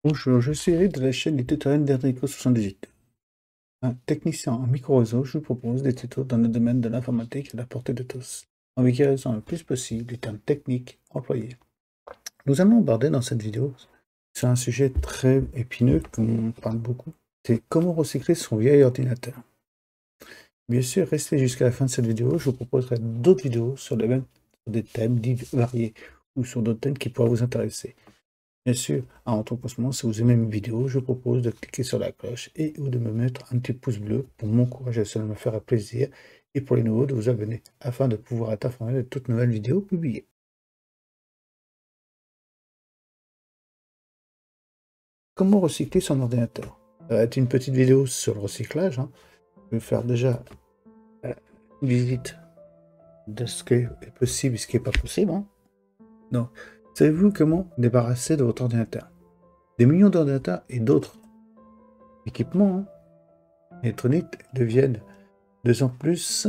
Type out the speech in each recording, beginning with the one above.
Bonjour, je suis Eric de la chaîne des tutoriels d'Enrico78. Un technicien en micro-réseau, je vous propose des tutos dans le domaine de l'informatique à la portée de tous, en vulgarisant le plus possible les termes techniques employés. Nous allons aborder dans cette vidéo sur un sujet très épineux qu'on parle beaucoup, c'est comment recycler son vieil ordinateur. Bien sûr, restez jusqu'à la fin de cette vidéo, je vous proposerai d'autres vidéos sur des thèmes dits variés ou sur d'autres thèmes qui pourraient vous intéresser. Bien sûr, en tout commencement, si vous aimez mes vidéos, je vous propose de cliquer sur la cloche et ou de me mettre un petit pouce bleu pour m'encourager, cela me fera plaisir, et pour les nouveaux de vous abonner, afin de pouvoir être informé de toutes nouvelles vidéos publiées. Comment recycler son ordinateur? Ça va être une petite vidéo sur le recyclage. Je vais faire déjà une visite de ce qui est possible et ce qui n'est pas possible. Donc, savez-vous comment débarrasser de votre ordinateur? Des millions d'ordinateurs et d'autres équipements électroniques deviennent de plus en plus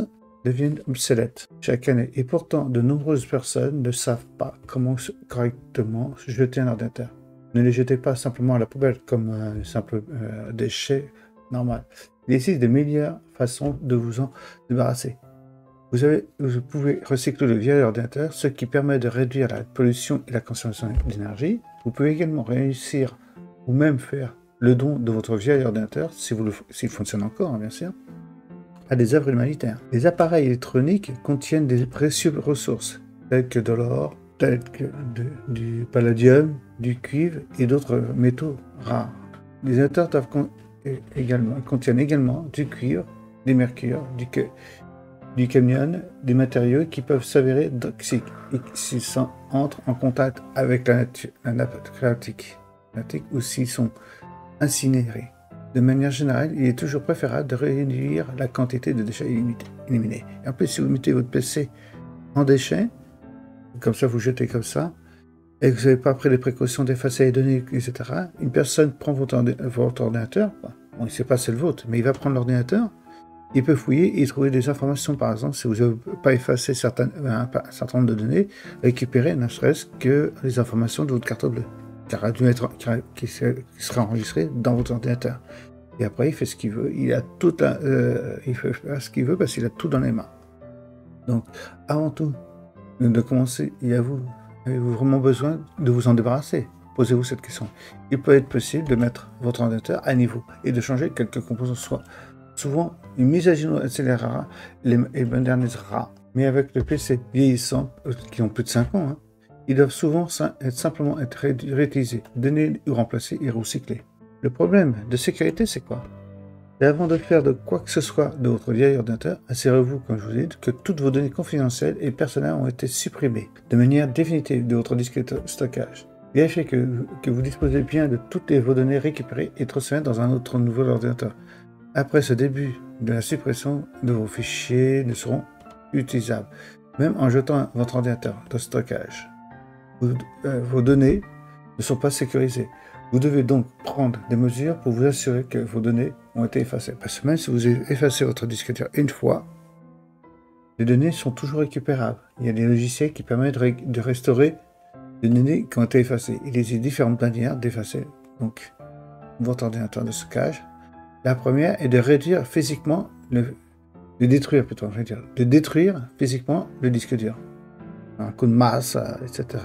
obsolètes chaque année. Et pourtant, de nombreuses personnes ne savent pas comment correctement jeter un ordinateur. Ne les jetez pas simplement à la poubelle comme un simple déchet normal. Il existe de meilleures façons de vous en débarrasser. Vous pouvez recycler le vieil ordinateur, ce qui permet de réduire la pollution et la consommation d'énergie. Vous pouvez également réussir ou même faire le don de votre vieil ordinateur, s'il fonctionne encore, bien sûr, à des œuvres humanitaires. Les appareils électroniques contiennent des précieuses ressources, telles que de l'or, telles que du palladium, du cuivre et d'autres métaux rares. Les ordinateurs contiennent également du cuivre, du mercure, du cadmium, des matériaux qui peuvent s'avérer toxiques et s'ils entrent en contact avec la nappe phréatique ou s'ils sont incinérés. De manière générale, il est toujours préférable de réduire la quantité de déchets éliminés. Et en plus, si vous mettez votre PC en déchets, comme ça vous jetez comme ça, et que vous n'avez pas pris les précautions d'effacer les données, etc., une personne prend votre ordinateur, bon, il ne sait pas c'est le vôtre, mais il va prendre l'ordinateur, il peut fouiller et trouver des informations, par exemple, si vous n'avez pas effacé un certain nombre de données, récupérer ne serait-ce que les informations de votre carte bleue, qui sera enregistrée dans votre ordinateur. Et après, il fait ce qu'il veut. Il fait faire ce qu'il veut parce qu'il a tout dans les mains. Donc, avant tout, de commencer, avez-vous vraiment besoin de vous en débarrasser? Posez-vous cette question. Il peut être possible de mettre votre ordinateur à niveau et de changer quelques composants. Souvent, une mise à jour accélérera et modernisera. Mais avec le PC vieillissant, qui ont plus de 5 ans, ils doivent souvent simplement être réutilisés, donnés ou remplacés et recyclés. Le problème de sécurité, c'est quoi? Et avant de faire de quoi que ce soit de votre vieil ordinateur, assurez-vous, comme je vous ai dit, que toutes vos données confidentielles et personnelles ont été supprimées de manière définitive de votre disque de stockage. Vérifiez que vous disposez bien de toutes vos données récupérées et transférées dans un autre nouvel ordinateur. Après ce début de la suppression de vos fichiers ne seront utilisables, même en jetant votre ordinateur de stockage. Vos données ne sont pas sécurisées. Vous devez donc prendre des mesures pour vous assurer que vos données ont été effacées. Parce que même si vous avez effacé votre disque dur une fois, les données sont toujours récupérables. Il y a des logiciels qui permettent de restaurer les données qui ont été effacées. Il existe différentes manières d'effacer donc votre ordinateur de stockage. La première est de réduire physiquement, de détruire physiquement le disque dur. Un coup de masse, etc.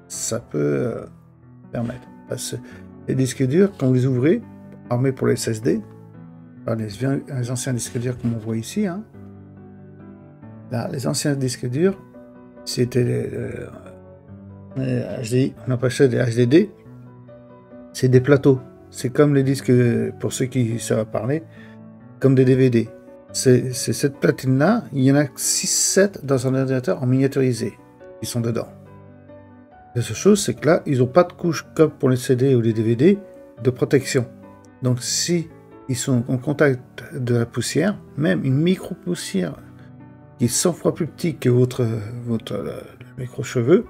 Ça peut permettre. Parce que les disques durs, quand vous les ouvrez, armés pour les SSD, par les anciens disques durs comme on voit ici, là, les anciens disques durs, c'était les HDI, on appelle ça des HDD, c'est des plateaux. C'est comme les disques, pour ceux qui savent parler, comme des DVD. C'est cette platine-là, il y en a 6-7 dans un ordinateur en miniaturisé qui sont dedans. La seule chose, c'est que là, ils n'ont pas de couche comme pour les CD ou les DVD de protection. Donc, si ils sont en contact de la poussière, même une micro-poussière qui est 100 fois plus petite que votre micro-cheveu,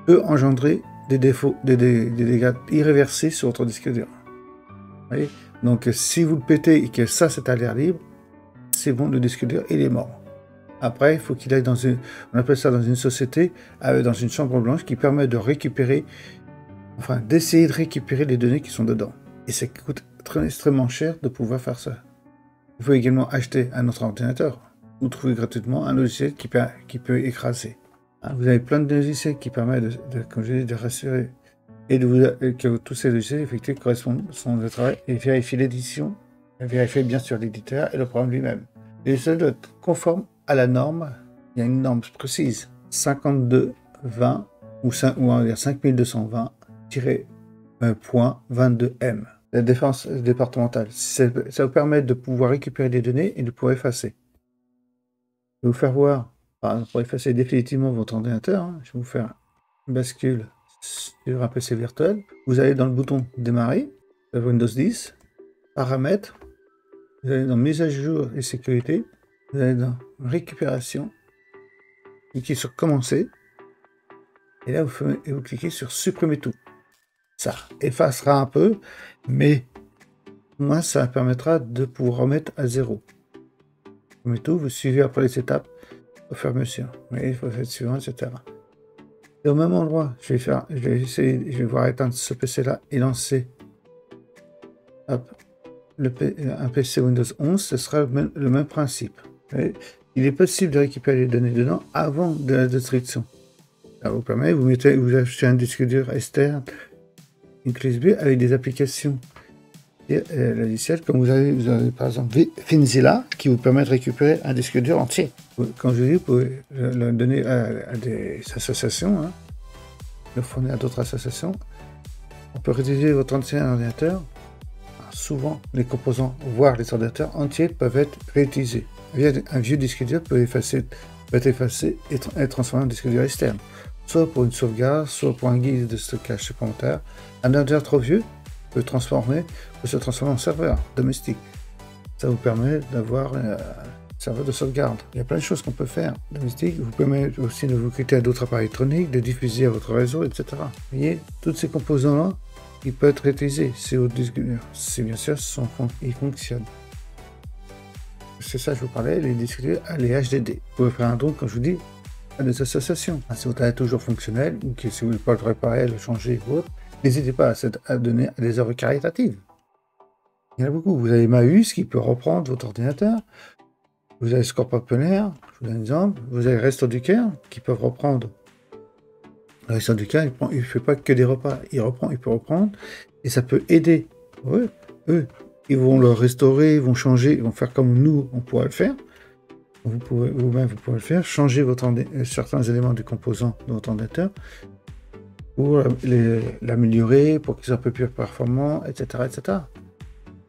peut engendrer des défauts, des dégâts irréversibles sur votre disque dur. Vous voyez? Donc, si vous le pétez et que ça, c'est à l'air libre, c'est bon, le disque dur, il est mort. Après, il faut qu'il aille on appelle ça dans une société, dans une chambre blanche qui permet de récupérer enfin, d'essayer de récupérer les données qui sont dedans. Et ça coûte extrêmement cher de pouvoir faire ça. Vous pouvez également acheter un autre ordinateur ou trouver gratuitement un logiciel qui peut écraser. Hein, vous avez plein de logiciels qui permettent comme je dis, de rassurer et que tous ces logiciels effectués correspondent au travail et vérifier l'édition, vérifier bien sûr l'éditeur et le programme lui-même. Les logiciels doivent être conformes à la norme. Il y a une norme précise, 5220 ou on va dire 5220-.22M. La défense départementale. Ça vous permet de pouvoir récupérer des données et de pouvoir effacer. Je vais vous faire voir, pour effacer définitivement votre ordinateur, hein, je vais vous faire une bascule sur un PC virtuel. Vous allez dans le bouton démarrer, de Windows 10, paramètres, vous allez dans mise à jour et sécurité, vous allez dans récupération, cliquez sur commencer, et là vous cliquez sur supprimer tout. Ça effacera un peu, mais moi ça permettra de pouvoir remettre à zéro. Mais tout, vous suivez après les étapes au fur et à mesure. Mais il faut être suivant, etc. Et au même endroit, je vais voir éteindre ce PC-là et lancer hop, un PC Windows 11, ce sera le même principe. Et il est possible de récupérer les données dedans avant de la destruction. Ça vous permet, vous achetez un disque dur externe, une clé USB avec des applications logiciels, comme vous avez par exemple Finzilla qui vous permet de récupérer un disque dur entier. Quand je dis, vous pouvez le donner à des associations, hein, le fournir à d'autres associations. On peut réutiliser votre ancien ordinateur. Alors, souvent, les composants, voire les ordinateurs entiers peuvent être réutilisés. Un vieux disque dur peut être effacé et être transformé en disque dur externe, soit pour une sauvegarde, soit pour un guide de stockage supplémentaire. Un ordinateur trop vieux peut se transformer en serveur domestique. Ça vous permet d'avoir un serveur de sauvegarde. Il y a plein de choses qu'on peut faire domestique. Vous permet aussi de vous connecter à d'autres appareils électroniques, de diffuser à votre réseau, etc. Vous voyez, tous ces composants-là, ils peuvent être réutilisés. C'est au disque dur. C'est bien sûr, ils fonctionnent. C'est ça que je vous parlais, les disques durs, les HDD. Vous pouvez faire un don, comme je vous dis, à des associations. Si votre est toujours fonctionnel, ou que si vous voulez pas le réparer, le changer ou autre, n'hésitez pas à donner à des œuvres caritatives. Il y en a beaucoup. Vous avez Emmaüs qui peut reprendre votre ordinateur. Vous avez Score Populaire, je vous donne un exemple. Vous avez Resto du Cœur qui peuvent reprendre. Le Resto du Cœur, il ne fait pas que des repas. Il peut reprendre. Et ça peut aider. Eux, ils vont le restaurer, ils vont changer, ils vont faire comme nous, on pourrait le faire. Vous pouvez le faire. Changer certains éléments du composant de votre ordinateur pour l'améliorer, pour qu'il soit un peu plus performant, etc., etc.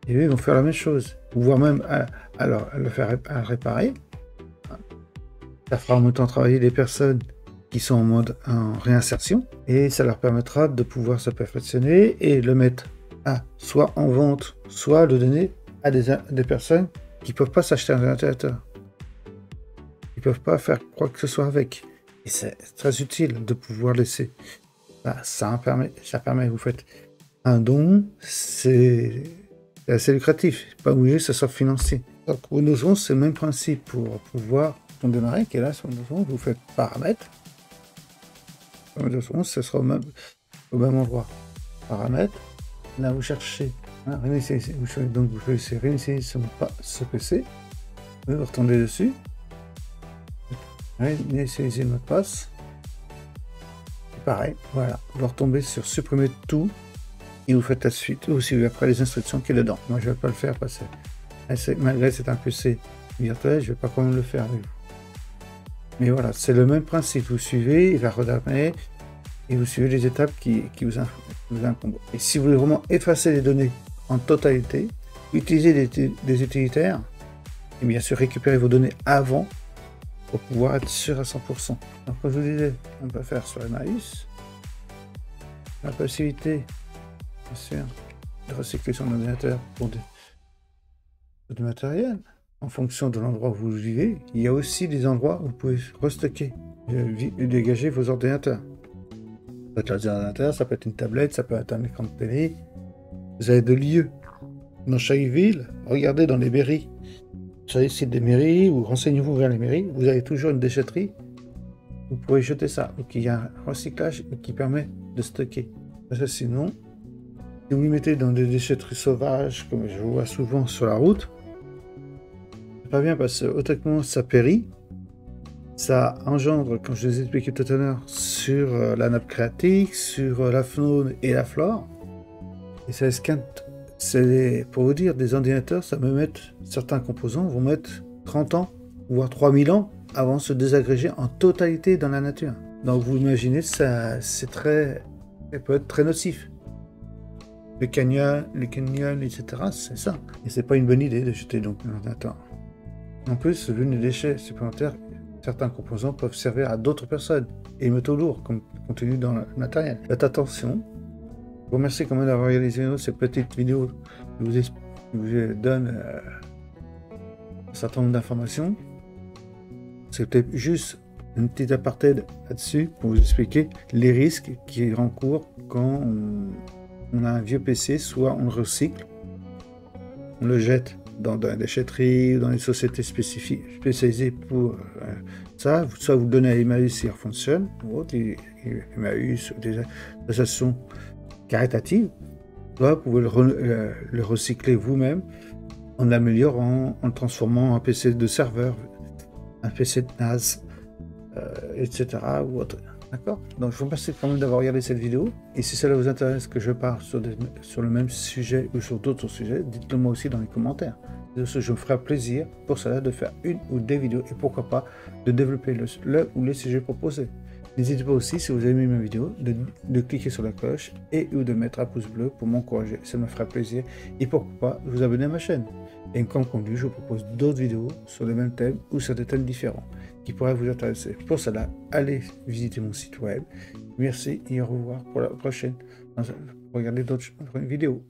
Et eux, ils vont faire la même chose, voire même le faire réparer. Ça fera en même temps travailler des personnes qui sont en réinsertion, et ça leur permettra de pouvoir se perfectionner et le mettre soit en vente, soit le donner à des personnes qui ne peuvent pas s'acheter un ordinateur. Ils ne peuvent pas faire quoi que ce soit avec. Et c'est très utile de pouvoir laisser. Ça permet, vous faites un don, c'est assez lucratif. Pas obligé que ce soit financier. Donc Windows 11, c'est le même principe pour pouvoir démarrer, qui est là sur Windows 11, vous faites paramètres. Windows 11, ce sera au même endroit. Paramètres. Là, vous cherchez, donc vous choisissez réinitialiser ce PC. Vous retournez dessus. Réinitialiser le mot de passe. Et pareil, voilà. Vous retombez sur supprimer tout et vous faites la suite. Ou si après les instructions qui est dedans. Moi, je ne vais pas le faire parce que malgré c'est un PC virtuel, je ne vais pas quand même le faire avec vous. Mais voilà, c'est le même principe. Vous suivez, il va redémarrer. Et vous suivez les étapes qui vous incombent. Et si vous voulez vraiment effacer les données en totalité, utilisez des utilitaires, et bien sûr récupérer vos données avant pour pouvoir être sûr à 100%. Donc comme je vous disais, on peut faire sur Emmaüs la possibilité, bien sûr, de recycler son ordinateur pour du matériel. En fonction de l'endroit où vous vivez, il y a aussi des endroits où vous pouvez restocker et dégager vos ordinateurs. Ça peut être l'ordinateur, ça peut être une tablette, ça peut être un écran de télé. Vous avez 2 lieux dans chaque ville. Regardez dans les mairies, sur les sites des mairies, ou renseignez-vous vers les mairies. Vous avez toujours une déchetterie. Vous pourrez jeter ça. Donc il y a un recyclage qui permet de stocker. Ça, sinon, si vous les mettez dans des déchetteries sauvages, comme je vois souvent sur la route, c'est pas bien parce que automatiquement ça périt. Ça engendre, comme je vous ai expliqué tout à l'heure, sur la nappe phréatique, sur la faune et la flore. Et ça esquinte. Pour vous dire, des ordinateurs, ça me met, certains composants vont mettre 30 ans, voire 3000 ans avant de se désagréger en totalité dans la nature. Donc vous imaginez, ça peut être très nocif. Les canyons, etc., c'est ça. Et c'est pas une bonne idée de jeter donc un ordinateur. En plus, vu les déchets supplémentaires, certains composants peuvent servir à d'autres personnes et métaux lourds comme contenu dans le matériel. Faites attention. Je vous remercie quand même d'avoir réalisé cette petite vidéo qui vous donne un certain nombre d'informations. C'est peut-être juste une petite aparté là-dessus pour vous expliquer les risques qui encourent quand on a un vieux PC. Soit on le recycle, on le jette dans des déchetteries ou dans des sociétés spécialisées pour ça, soit vous le donnez à Emmaüs si fonctionne, ou autre, Emmaüs ou des associations caritatives, soit vous pouvez le recycler vous-même en l'améliorant, en le transformant en PC de serveur, un PC de NAS, etc. ou autre. D'accord? Donc je vous remercie quand même d'avoir regardé cette vidéo. Et si cela vous intéresse que je parle sur le même sujet ou sur d'autres sujets, dites-le moi aussi dans les commentaires. De ce, je me ferai plaisir pour cela de faire une ou des vidéos et pourquoi pas de développer le ou les sujets proposés. N'hésitez pas aussi, si vous avez aimé ma vidéo, de cliquer sur la cloche et ou de mettre un pouce bleu pour m'encourager. Ça me fera plaisir. Et pourquoi pas vous abonner à ma chaîne. Et comme convenu, je vous propose d'autres vidéos sur les mêmes thèmes ou sur des thèmes différents qui pourraient vous intéresser. Pour cela, allez visiter mon site web. Merci et au revoir pour la prochaine. Regardez d'autres vidéos.